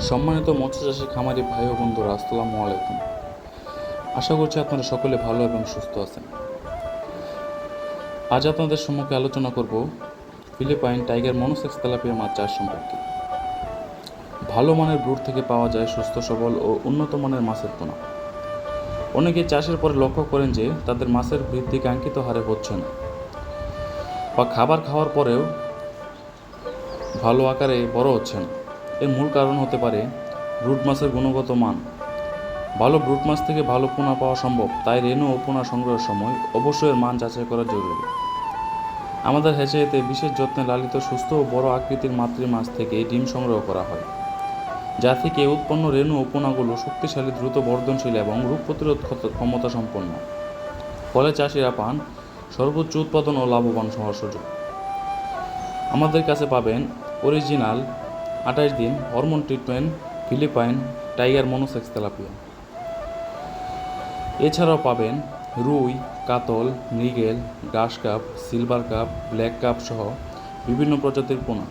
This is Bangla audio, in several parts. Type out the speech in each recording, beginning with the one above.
সম্মানিত মৎস্যচাষী খামারি ভাই ও বন্ধুরা, আসসালামু আলাইকুম। আশা করছি আপনারা সকলে ভালো এবং সুস্থ আছেন। আজ আপনাদের সম্মুখে আলোচনা করব ফিলিপাইন টাইগার মনোসেক্স তেলাপিয়া মাছ চাষ সম্পর্কে। ভালো মানের ব্রুড থেকে পাওয়া যায় সুস্থ সবল ও উন্নত মানের মাছের পোনা। অনেকে চাষের পরে লক্ষ্য করেন যে তাদের মাছের বৃদ্ধি কাঙ্ক্ষিত হারে হচ্ছে না, বা খাবার খাওয়ার পরেও ভালো আকারে বড় হচ্ছে না। এর মূল কারণ হতে পারে ব্রুড মাছের গুণগত মান। ভালো ব্রুড মাছ থেকে ভালো পোনা পাওয়া সম্ভব, তাই রেণু ও পোনা সংগ্রহের সময় অবশ্যই এর মান যাচাই করা জরুরি। আমাদের হ্যাচারিতে বিশেষ যত্নে লালিত সুস্থ ও বড় আকৃতির মাতৃ মাছ থেকে ডিম সংগ্রহ করা হয়, যা থেকে উৎপন্ন রেণু ও পোনাগুলো শক্তিশালী, দ্রুত বর্ধনশীল এবং রোগ প্রতিরোধ ক্ষমতা সম্পন্ন। ফলে চাষিরা পান সর্বোচ্চ উৎপাদন ও লাভবান হওয়ার সুযোগ। আমাদের কাছে পাবেন অরিজিনাল 28 দিন hormone treatment Philippine tiger monosex tilapia. এছাড়াও পাবেন রুই, কাতল, মৃগেল, grass carp, silver carp, black carp সহ বিভিন্ন প্রজাতির পোনা।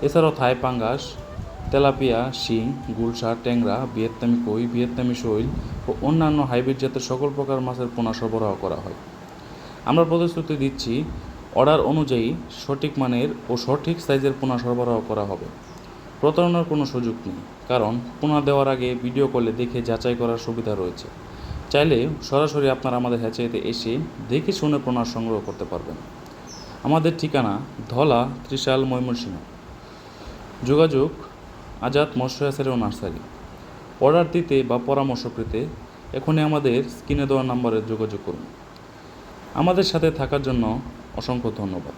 এছাড়াও থাই পাঙ্গাস, তেলাপিয়া, শিং, গুলশা, ট্যাংরা, ভিয়েতনামি কই, ভিয়েতনামি শৈল ও অন্যান্য হাইব্রিড জাতের সকল প্রকার মাছের পোনা সরবরাহ করা হয়। আমরা প্রতিশ্রুতি দিচ্ছি, অর্ডার অনুযায়ী সঠিক মানের ও সঠিক সাইজের পোনা সরবরাহ করা হবে। প্রতারণার কোনো সুযোগ নেই, কারণ পোনা দেওয়ার আগে ভিডিও কলে দেখে যাচাই করার সুবিধা রয়েছে। চাইলে সরাসরি আপনারা আমাদের হ্যাচারিতে এসে দেখে শুনে পোনা সংগ্রহ করতে পারবেন। আমাদের ঠিকানা ধলা, ত্রিশাল, ময়মনসিংহ। যোগাযোগ আজাদ মৎস্য হ্যাচারি ও নার্সারি। অর্ডার দিতে বা পরামর্শ পেতে এখনই আমাদের স্ক্রিনে দেওয়া নম্বরে যোগাযোগ করুন। আমাদের সাথে থাকার জন্য অসংখ্য ধন্যবাদ।